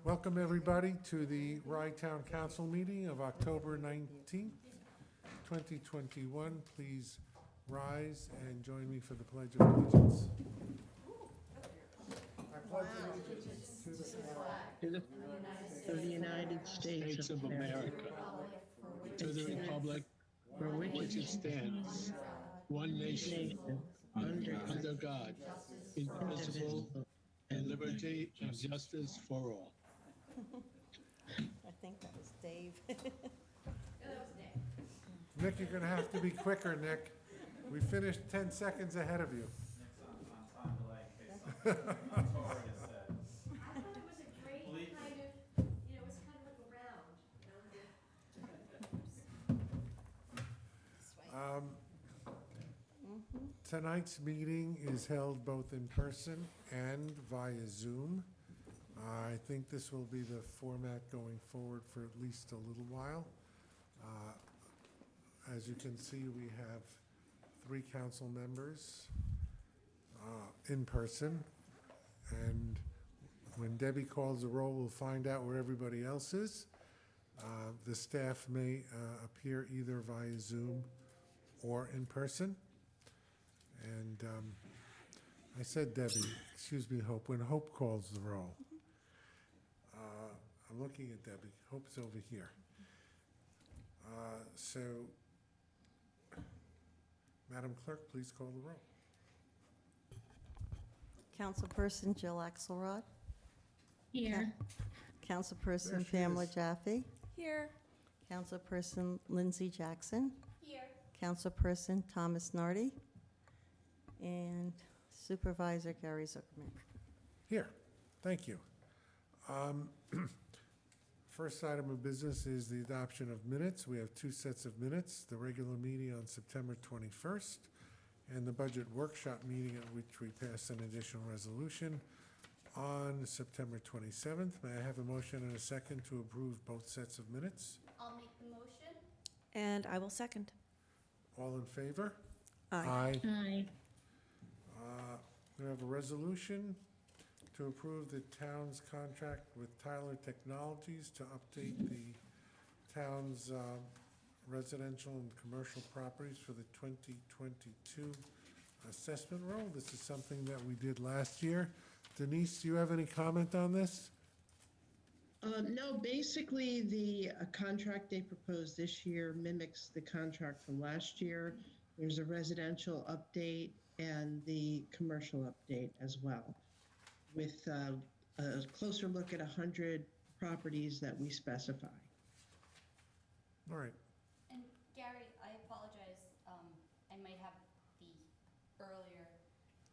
Welcome, everybody, to the Rye Town Council meeting of October 19th, 2021. Please rise and join me for the Pledge of Allegiance. I pledge allegiance to the flag To the United States of America, To the republic for which it stands, one nation, under God, indivisible, and liberty and justice for all. I think that was Dave. Nick, you're going to have to be quicker, Nick. We finished 10 seconds ahead of you. I thought it was a great kind of, it was kind of like a round, Tonight's meeting is held both in person and via Zoom. I think this will be the format going forward for at least a little while. As you can see, we have 3 council members in person. And when Debbie calls the roll, we'll find out where everybody else is. The staff may appear either via Zoom or in person. And I said Debbie, excuse me, Hope, when Hope calls the roll. I'm looking at Debbie. Hope's over here. So, Madam Clerk, please call the roll. Councilperson Jill Axelrod. Here. Councilperson There she Pamela is. Jaffe. Here. Councilperson Lindsay Jackson. Here. Councilperson Thomas Nardi. And Supervisor Gary Zuckerman. Here, thank you. First item of business is the adoption of minutes. We have 2 sets of minutes, the regular meeting on September 21st and the budget workshop meeting at which we passed an additional resolution on September 27th. May I have a motion and a second to approve both sets of minutes? I'll make the motion. And I will second. All in favor? Aye. Aye. We have a resolution to approve the town's contract with Tyler Technologies to update the town's residential and commercial properties for the 2022 assessment roll. This is something that we did last year. Denise, do you have any comment on this? No, basically, the contract they proposed this year mimics the contract from last year. There's a residential update and the commercial update as well, with a closer look at 100 properties that we specify. All right. And Gary, I apologize, I might have the earlier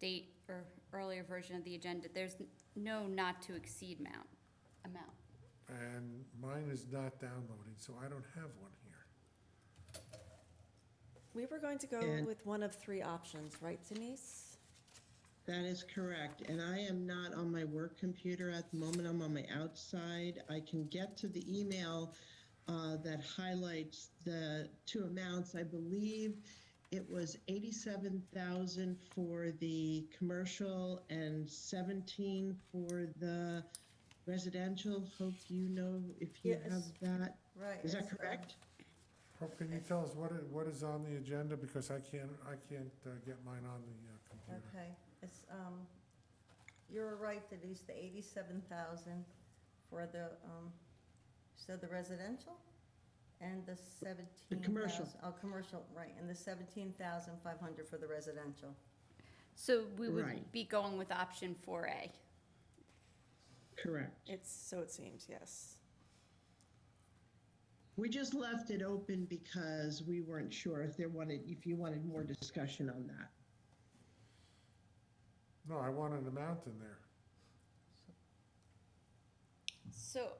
date or earlier version of the agenda. There's no not to exceed amount. And mine is not downloading, so I don't have one here. We were going to go And- with one of 3 options, right, Denise? That is correct, and I am not on my work computer at the moment. I'm on my outside. I can get to the email that highlights the 2 amounts. I believe it was 87,000 for the commercial and 17 for the residential. Hope you know if you Yes. have that. Right. Is that correct? Hope, can you tell us what is on the agenda, because I can't get mine on the computer. Okay, it's, you're right, Denise, the 87,000 for the, so the residential and the 17,000. commercial. Oh, commercial, right, and the 17,500 for the residential. So we would Right. be going with option 4A. Correct. So it seems, yes. We just left it open because we weren't sure if you wanted more discussion on that. No, I want an amount in there. So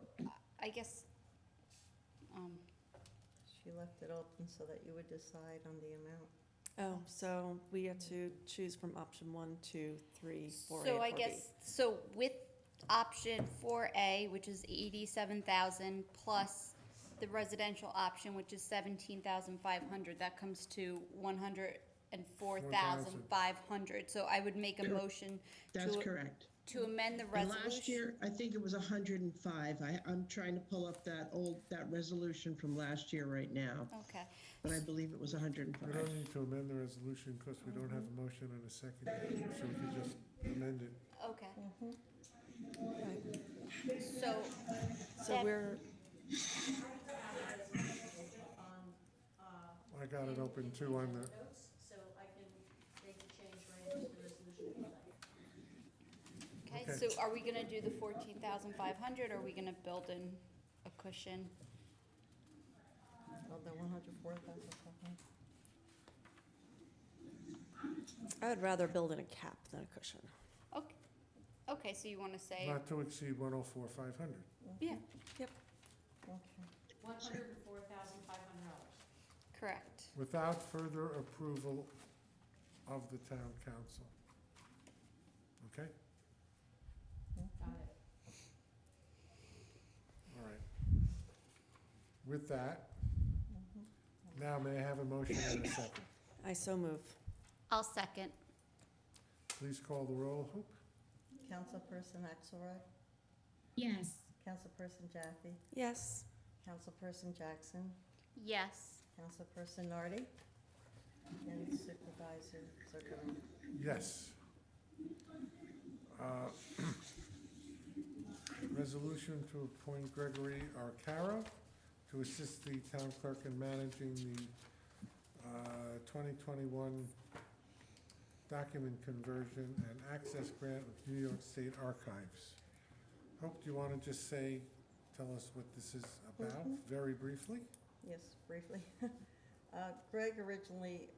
I guess, She left it open so that you would decide on the amount. Oh, so we had to choose from option 1, 2, 3, 4A, so I 4B. guess, so with option 4A, which is 87,000 plus the residential option, which is 17,500, that comes to 104,500. So I would make a motion That's to, correct. To amend the And resolution. last year, I think it was 105. I'm trying to pull up that resolution from last year right now, Okay, but I believe it was We 105. don't need to amend the resolution because we don't have a motion and a second, so we could just amend it. okay. Okay. So, So That- we're, I got it open too on the, So I can make the change right into the resolution tonight. okay, Okay. so are we gonna do the 14,500, or are we gonna build in a cushion? Well, the 104,500. I would rather build in a cap than a cushion. Okay, okay, so you wanna say, not to exceed 104,500. yeah, Okay. $104,500. correct. Without further approval of the town council. Okay? Got it. All right. With that, now may I have a motion and a second? I so move. I'll second. Please call the roll. Hope? Councilperson Axelrod, Yes. Councilperson Jaffe, Yes. Councilperson Jackson, Yes. Councilperson Nardi, and Supervisor Zuckerman. Yes. Uh, Resolution to appoint Gregory Arcaro to assist the town clerk in managing the 2021 document conversion and access grant with New York State Archives. Hope, do you want to just tell us what this is about, very briefly? Yes, briefly. Greg originally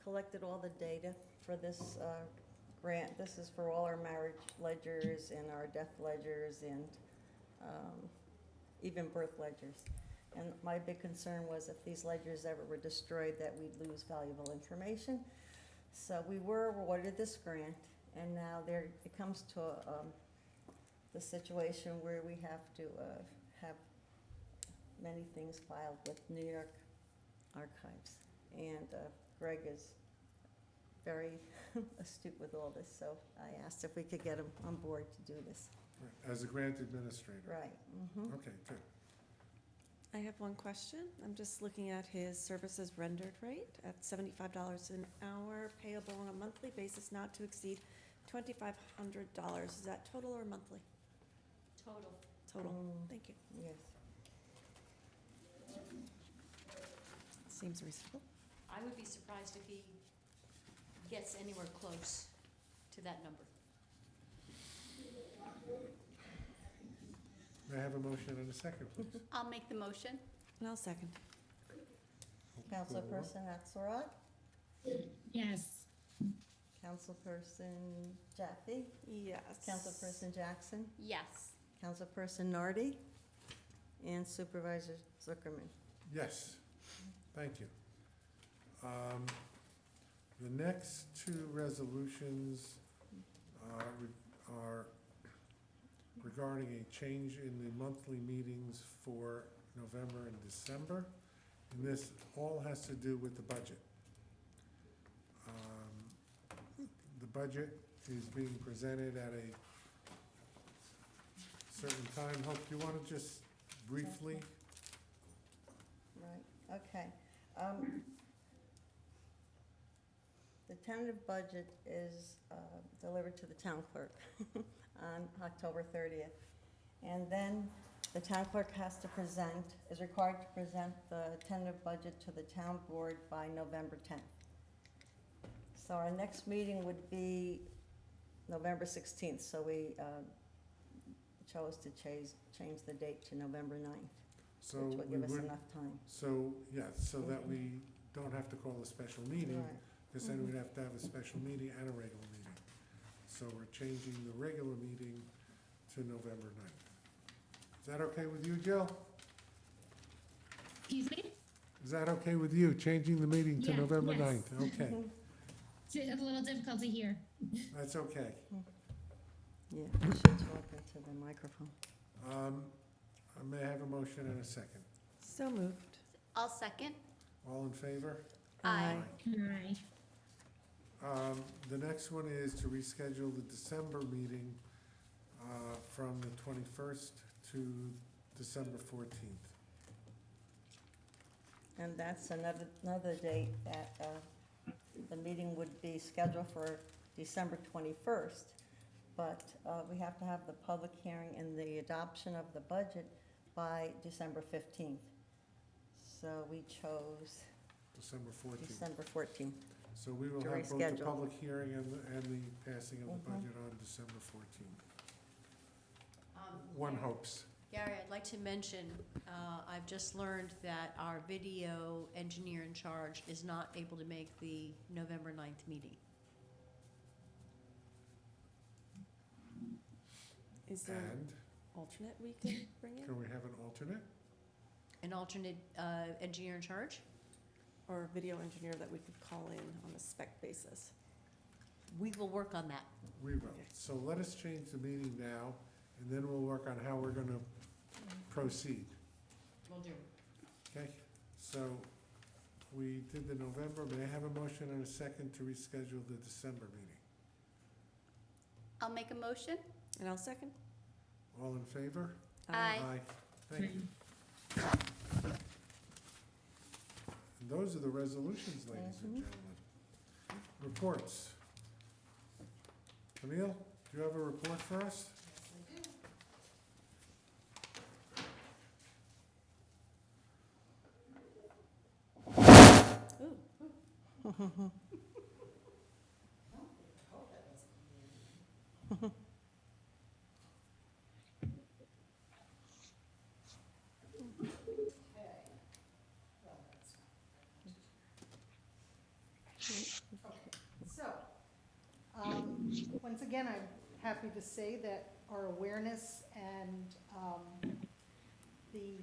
collected all the data for this grant. This is for all our marriage ledgers and our death ledgers and even birth ledgers. And my big concern was if these ledgers ever were destroyed, that we'd lose valuable information. So we were awarded this grant, and now it comes to the situation where we have to have many things filed with New York Archives. And Greg is very astute with all this, so I asked if we could get him on board to do this. As a grant administrator? Right. Mhm. Okay, good. I have one question. I'm just looking at his services rendered rate at $75 an hour, payable on a monthly basis, not to exceed $2,500. Is that total or monthly? Total. Total. Mm. Thank you. Yes. Seems reasonable. I would be surprised if he gets anywhere close to that number. May I have a motion and a second, please? I'll make the motion. And I'll second. Councilperson Axelrod, Yes. Councilperson Jaffe, Yes. Councilperson Jackson, Yes. Councilperson Nardi, and Supervisor Zuckerman. Yes, thank you. The next two resolutions are regarding a change in the monthly meetings for November and December. And this all has to do with the budget. The budget is being presented at a certain time. Hope, do you want to just briefly? Right, okay. The tentative budget is delivered to the town clerk on October 30th. And then the town clerk is required to present the tentative budget to the town board by November 10th. So our next meeting would be November 16th, so we chose to change the date to November 9th, So which would we give us would, enough time. so, yeah, so that we don't have to call a special meeting, Right. because then we'd have to have a special meeting and a regular meeting. So we're changing the regular meeting to November 9th. Is that okay with you, Jill? Excuse me? Is that okay with you, changing the meeting to Yeah, November yes. 9th? Okay, It's a little difficult to hear. that's okay. Yeah, you should talk into the microphone. I may have a motion and a second. So moved. I'll second. All in favor? Aye. Aye. The next one is to reschedule the December meeting from the 21st to December 14th. And that's another date that the meeting would be scheduled for December 21st. But we have to have the public hearing and the adoption of the budget by December 15th. So we chose December 14th. December 14th. So we will To have both the reschedule. public hearing and the passing of the Mhm. budget on December 14th. One hopes. Gary, I'd like to mention, I've just learned that our video engineer in charge is not able to make the November 9th meeting. Is there an And alternate we can bring in? can we have an alternate? An alternate engineer in charge? Or a video engineer that we could call in on a spec basis? We will work on that. We will. So let us change the meeting now, and then we'll work on how we're gonna proceed. Will do. Okay? So we did the November. May I have a motion and a second to reschedule the December meeting? I'll make a motion. And I'll second. All in favor? Aye. Thank you. And those are the resolutions, ladies and gentlemen. Reports. Camille, do you have a report for us? Ooh. So, once again, I'm happy to say that our awareness and the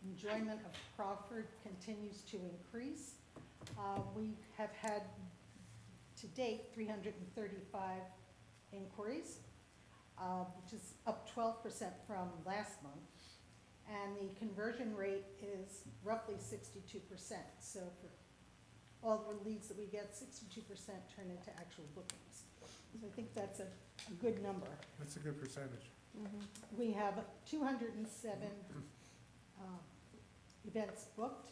enjoyment of Crawford continues to increase. We have had, to date, 335 inquiries, which is up 12% from last month. And the conversion rate is roughly 62%. So for all the leads that we get, 62% turn into actual bookings. So I think that's a good number. That's a good percentage. We have 207 events booked,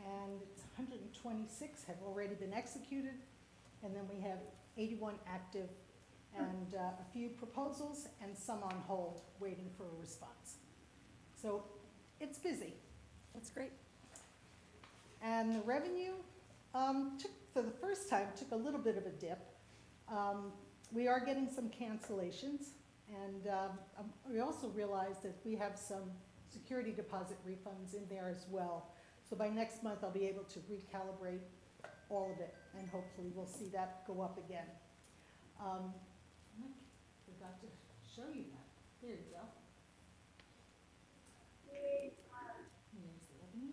and 126 have already been executed, and then we have 81 active, and a few proposals, and some on hold, waiting for a response. So it's busy. That's great. And the revenue took, for the first time, took a little bit of a dip. We are getting some cancellations, and we also realized that we have some security deposit refunds in there as well. So by next month, I'll be able to recalibrate all of it, and hopefully we'll see that go up again. I forgot to show you that. There you go. Here's the revenue.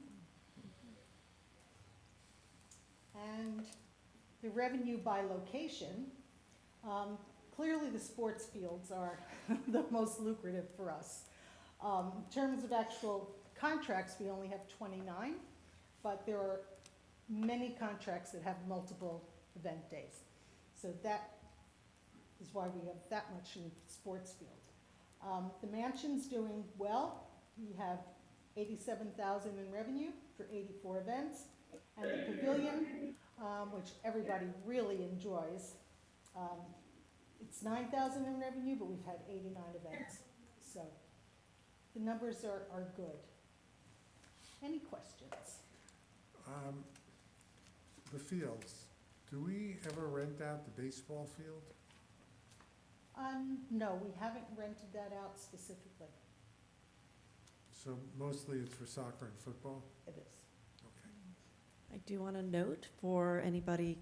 And the revenue by location, clearly the sports fields are the most lucrative for us. In terms of actual contracts, we only have 29, but there are many contracts that have multiple event days. So that is why we have that much in the sports field. The mansion's doing well. We have 87,000 in revenue for 84 events. And the pavilion, which everybody really enjoys, it's 9,000 in revenue, but we've had 89 events. So the numbers are good. Any questions? The fields, do we ever rent out the baseball field? No, we haven't rented that out specifically. So mostly it's for soccer and football? It is. Okay. I do want to note for anybody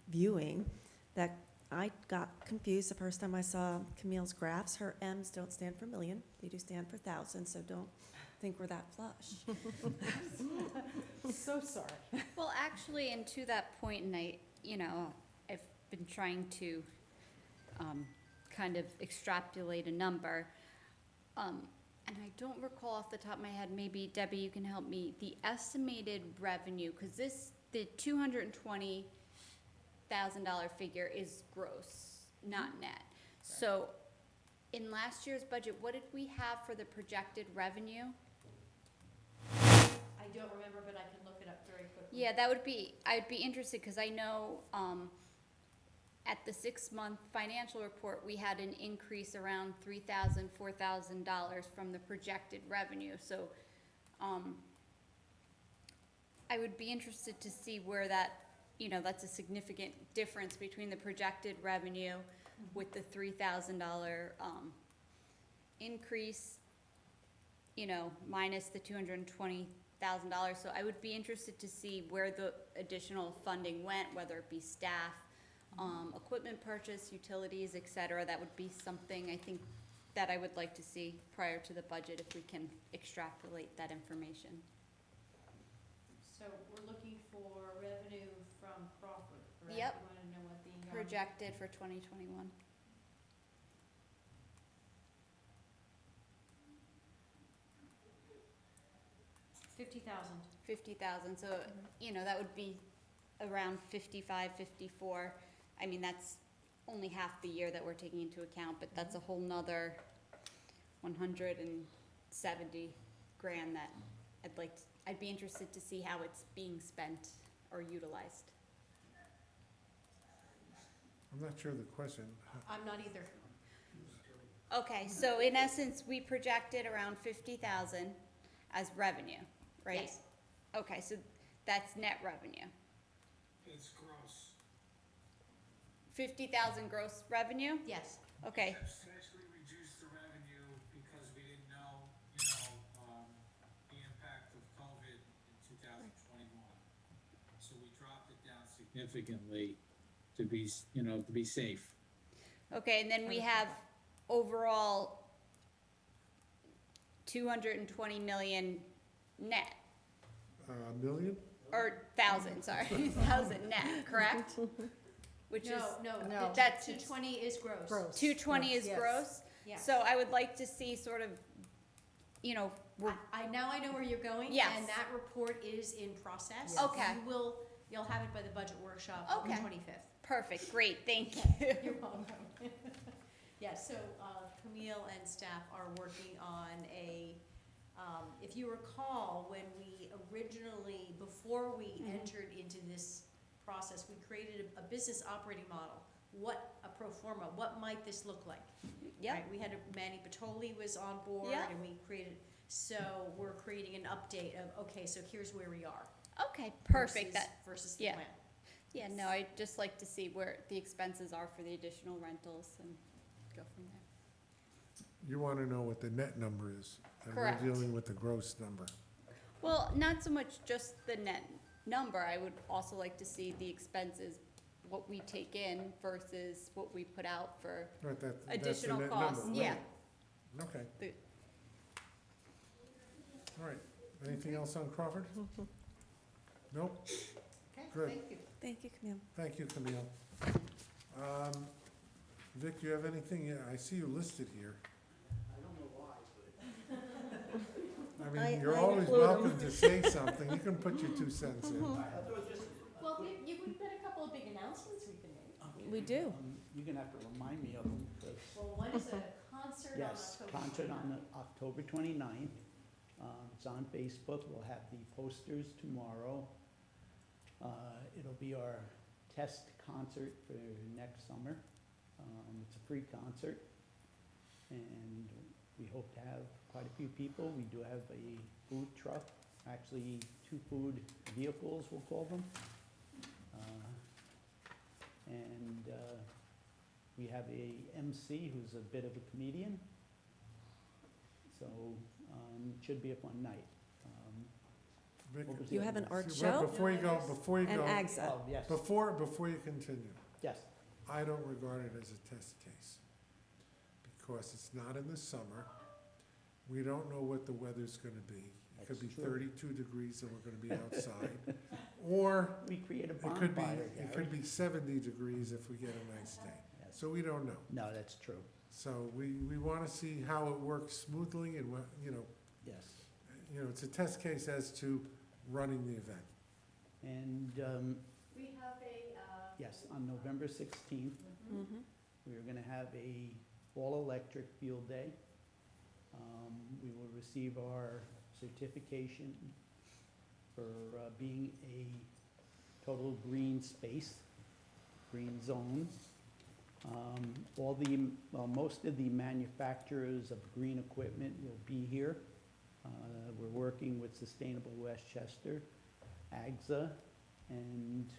viewing that I got confused the first time I saw Camille's graphs. Her M's don't stand for million, they do stand for thousand, so don't think we're that flush. So sorry. Well, actually, and to that point, and I've been trying to kind of extrapolate a number, and I don't recall off the top of my head, maybe Debbie, you can help me, the estimated revenue, because this the $220,000 figure is gross, not net. So in last year's budget, what did we have for the projected revenue? I don't remember, but I can look it up very quickly. Yeah, I'd be interested, because I know, at the 6-month financial report, we had an increase around $3,000, $4,000 from the projected revenue, so, I would be interested to see where that, that's a significant difference between the projected revenue with the $3,000, increase, minus the $220,000, so I would be interested to see where the additional funding went, whether it be staff, equipment purchase, utilities, et cetera. That would be something I think that I would like to see prior to the budget, if we can extrapolate that information. So we're looking for revenue from Crawford, correct? Yep. You wanna know what the, Projected for 2021. $50,000. 50,000, so, that would be around 55, 54. I mean, that's only half the year that we're taking into account, but that's a whole nother 170 grand that I'd be interested to see how it's being spent or utilized. I'm not sure the question. I'm not either. Okay, so in essence, we projected around 50,000 as revenue, right? Yes. Okay, so that's net revenue. It's gross. 50,000 gross revenue? Yes. Okay, Substantially reduced the revenue because we didn't know, the impact of COVID in 2021. So we dropped it down significantly to be safe. okay, and then we have overall 220 million net, Million? or 1,000, sorry, 1,000 net, correct? Which is, No, that's 220 is gross. Gross. 220 is Yes. gross? Yeah. So I would like to see sort of, we're, Now I know where you're going. Yes. And that report is in process. Yes. Okay. You'll have it by the budget workship on the Okay. 25th. perfect, great, thank you. You're welcome. Yeah, so Camille and staff are working on if you recall, when we originally, before we entered into this process, we created a business operating model. What a pro forma, what might this look like? Yep, Right, we had Manny Patoli was on board Yeah. and we created, so we're creating an update of, okay, so here's where we are. okay, perfect, Versus the yeah. plan. yeah, no, I'd just like to see where the expenses are for the additional rentals and go from there. You want to know what the net number is, and we're Correct. dealing with the gross number. Well, not so much just the net number, I would also like to see the expenses, what we take in versus what we put out for Right, that's the additional net costs, number, yeah. right. Okay. The- All right, anything else on Crawford? Nope, Okay, Good. thank you. Thank you, Camille. thank you, Camille. Vic, you have anything, I see you listed here. I mean, you're I always include 'em. welcome to say something, you can put your 2 cents in. Well, we've got a couple of big announcements we can make. We do. You're gonna have to remind me of them, because, Well, one is a concert on yes, October. concert on October 29th. It's on Facebook. We'll have the posters tomorrow. It'll be our test concert for next summer. It's a free concert, and we hope to have quite a few people. We do have a food truck, actually 2 food vehicles, we'll call them. And we have a MC who's a bit of a comedian. So it should be a fun night. Vic, What was You the have an other art one? show Before you go, and AGSA. Oh, yes, before you continue, yes. I don't regard it as a test case, because it's not in the summer. We don't know what the weather's gonna be. It could That's be true. 32 degrees and we're gonna be outside, or We create a it could be, bonfire, it could Gary. be 70 degrees if we get a nice day. Yes. So we don't know. No, that's true, So we wanna see how it works smoothly and what, yes. it's a test case as to running the event. And, We have a, yes, on November 16th, Mhm. we are gonna have a all-electric field day. We will receive our certification for being a total green space, green zone. Most of the manufacturers of green equipment will be here. We're working with Sustainable Westchester, AGSA, and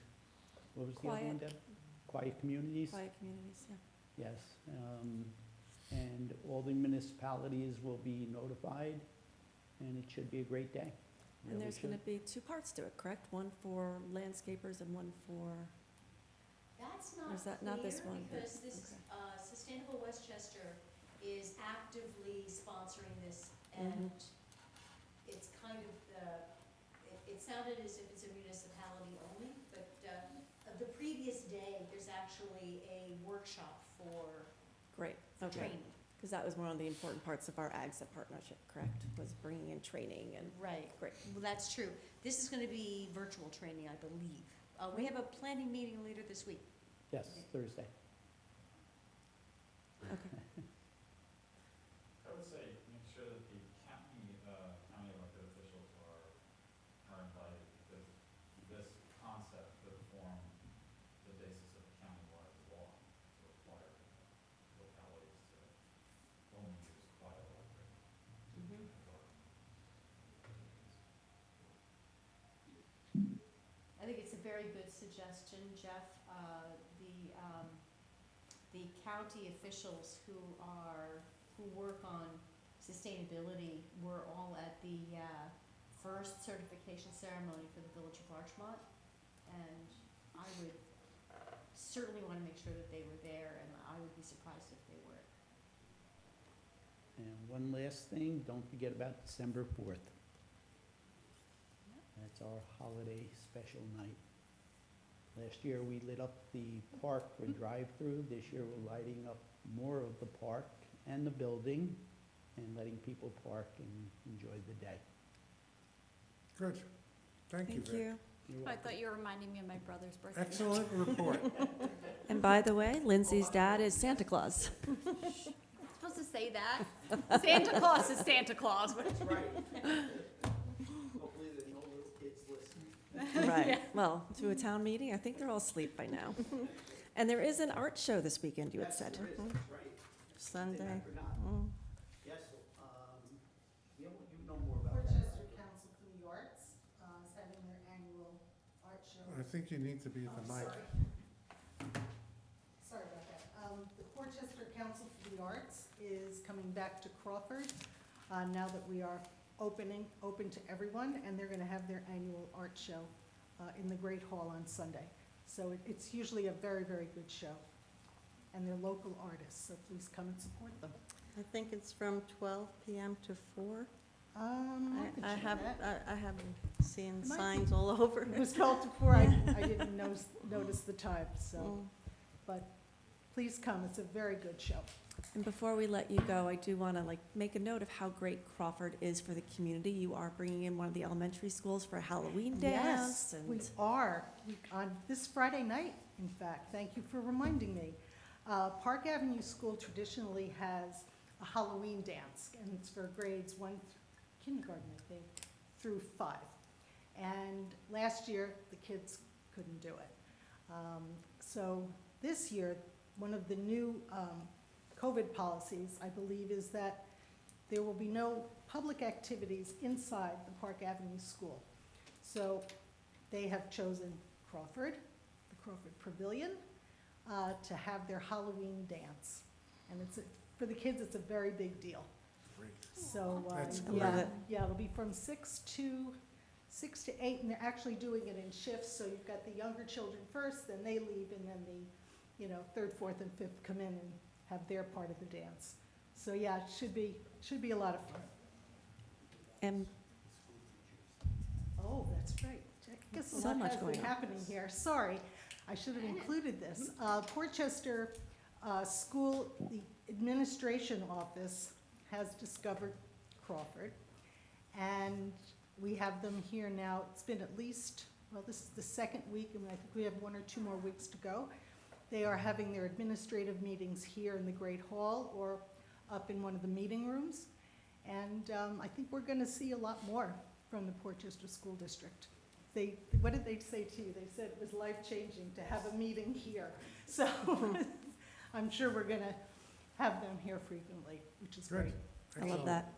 what was the other one, Quiet. Deb? Quiet Communities? Quiet communities, yeah. Yes, and all the municipalities will be notified, and it should be a great day. And Really there's gonna should. be 2 parts to it, correct? One for landscapers and one for, that's Or not is that not this clear, one? because this, Okay. Sustainable Westchester is actively sponsoring this, Mhm. and it's kind of it sounded as if it's a municipality only, but, the previous day, there's actually a workshop for great, okay. training. Because that was one of the important parts of our AGSA partnership, correct? Was bringing in training and, Right. great. Well, that's true. This is gonna be virtual training, I believe. We have a planning meeting later this week. Yes, Thursday. Okay. I would say make sure that the county elected officials are invited, because this concept could form the basis of a countywide law to require localities to only use quiet electric. I think it's a very good suggestion, Jeff. The county officials who work on sustainability were all at the first certification ceremony for the Village of Larchmont, and I would certainly want to make sure that they were there, and I would be surprised if they weren't. And one last thing, don't forget about December 4th. That's our holiday special night. Last year, we lit up the park for drive-through. This year, we're lighting up more of the park and the building and letting people park and enjoy the day. Good. Thank you, Thank Vic. you. You're I welcome. thought you were reminding me of my brother's birthday. Excellent report. And by the way, Lindsay's dad is Santa Claus. Supposed to say that? Santa Claus is Santa Claus, but That's right. Hopefully there's no little kids listening. Right, well, to a town meeting, I think they're all asleep by now. And there is an art show this weekend, you had Yes, said. there is, that's right. Sunday. Something I forgot. Mm. Yes, you know more about that. Portchester Council for the Arts is having their annual art show. I think you need to be at the mic. Sorry about that. The Portchester Council for the Arts is coming back to Crawford now that we are open to everyone, and they're gonna have their annual art show in the Great Hall on Sunday. So it's usually a very, very good show. And they're local artists, so please come and support them. I think it's from 12 PM to 4. I can I check have, that. I have seen It might signs be. all over. It was 12 to 4, I didn't notice the time, so, Mm. but please come, it's a very good show. And before we let you go, I do want to make a note of how great Crawford is for the community. You are bringing in one of the elementary schools for a Halloween dance. Yes, we are, on this Friday night, in fact, thank you for reminding me. Park Avenue School traditionally has a Halloween dance, and it's for grades 1, kindergarten, I think, through 5. And last year, the kids couldn't do it. So this year, one of the new COVID policies, I believe, is that there will be no public activities inside the Park Avenue School. So they have chosen Crawford, the Crawford Pavilion, to have their Halloween dance. And for the kids, it's a very big deal. Great. So, That's great. yeah, it'll be from 6 to 8, and they're actually doing it in shifts. So you've got the younger children first, then they leave, and then the, 3rd, 4th, and 5th come in and have their part of the dance. So yeah, it should be a lot of fun. And Oh, that's right. I guess a So lot much has going been on. happening here. Sorry, I should have included this. Portchester School, the administration office has discovered Crawford, and we have them here now. It's been at least well, this is the second week, and I think we have 1 or 2 more weeks to go. They are having their administrative meetings here in the Great Hall or up in one of the meeting rooms. And I think we're going to see a lot more from the Portchester School District. What did they say to you? They said it was life-changing to have a meeting here. So I'm sure we're going to have them here frequently, which is Good. great. I love Excellent. that.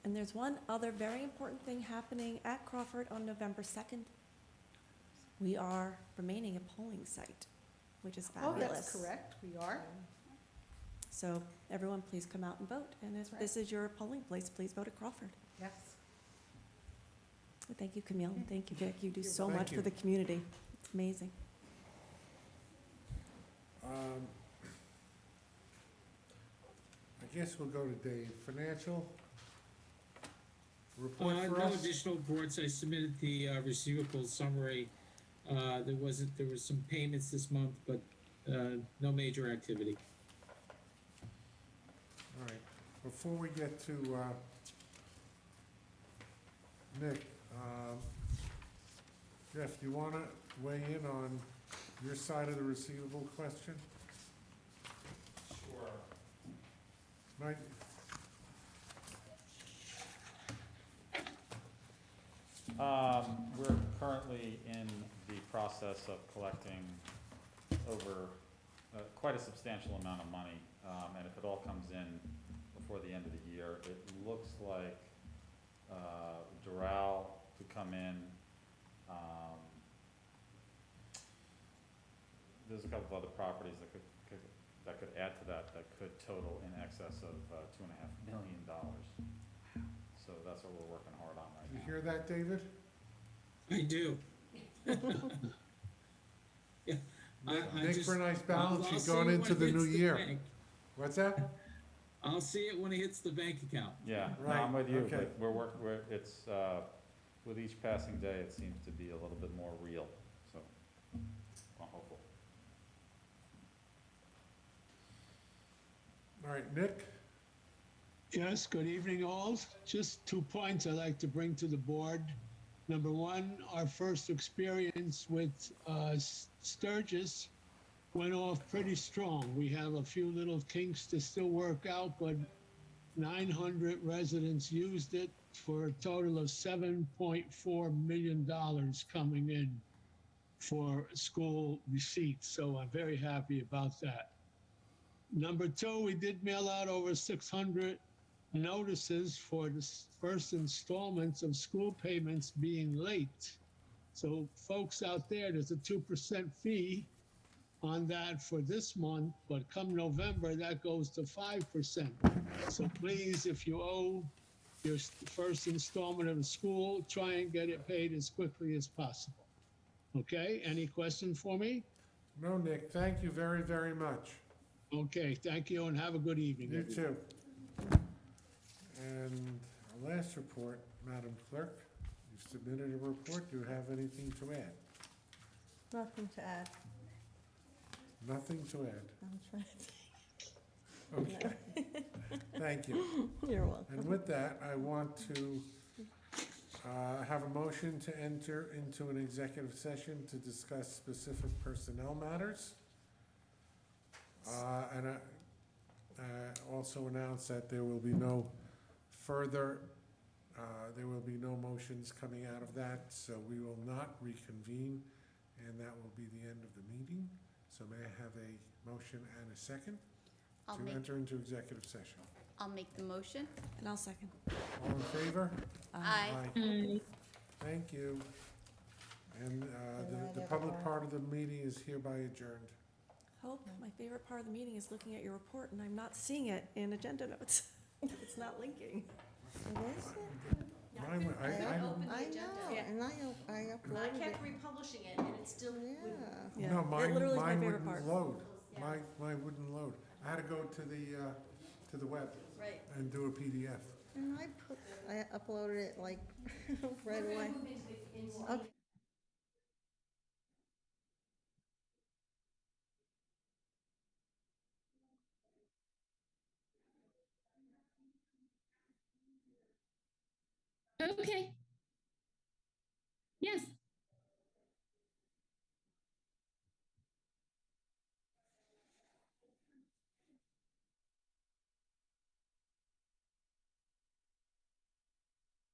And there's one other very important thing happening at Crawford on November 2nd. We are remaining a polling site, which is Oh, fabulous. that's correct, we are. So everyone, please come out and vote. And if That's right. this is your polling place, please vote at Crawford. Yes. Thank you, Camille, and thank you, Vic. You do You're so welcome. much for the community. It's amazing. I guess we'll go to Dave. Financial report for No us? additional reports. I submitted the receivable summary. There was some payments this month, but no major activity. All right. Before we get to Nick, Jeff, you want to weigh in on your side of the receivable question? Sure. Mike? We're currently in the process of collecting over quite a substantial amount of money. And if it all comes in before the end of the year, it looks like Doral to come in. There's a couple of other properties that could add to that could total in excess of $2.5 million. So that's what we're working hard on right You now. hear that, David? I do. Yeah. Nick for a nice balance I'll sheet see going it into when the it new hits year. bank. What's that? I'll see it when it hits the bank account. Yeah, no, Right, I'm with you. okay. Like, it's, with each passing day, it seems to be a little bit more real, so I'm hopeful. All right, Nick? Yes, good evening all. Just 2 points I'd like to bring to the board. Number one, our first experience with Sturgis went off pretty strong. We have a few little kinks to still work out, but 900 residents used it for a total of $7.4 million coming in for school receipts. So I'm very happy about that. Number two, we did mail out over 600 notices for the first installments of school payments being late. So folks out there, there's a 2% fee on that for this month, but come November, that goes to 5%. So please, if you owe your first installment of the school, try and get it paid as quickly as possible. Okay, any questions for me? No, Nick, thank you very, very much. Okay, thank you and have a good evening. You everyone. too. And our last report, Madam Clerk, you've submitted a report. Do you have anything to add? Nothing to add. Nothing to add. I'm trying to. Okay. Thank you. You're welcome. And with that, I want to have a motion to enter into an executive session to discuss specific personnel matters. And also announce that there will be no further, there will be no motions coming out of that, so we will not reconvene, and that will be the end of the meeting. So may I have a motion and a second to enter into executive session? I'll make the motion. And I'll second. All in favor? Aye. Thank you. And night, the public everyone. part of the meeting is hereby adjourned. Hope, my favorite part of the meeting is looking at your report, and I'm not seeing it in agenda notes. It's not linking. Mine went- I- Open the I agenda. know, Yeah. and I I uploaded it. kept republishing it and it still wouldn't. Yeah. No, It mine literally is my favorite wouldn't part. load. Mine wouldn't load. I had to go to the web Right. and do a PDF. And I uploaded it like right away. Okay. Okay.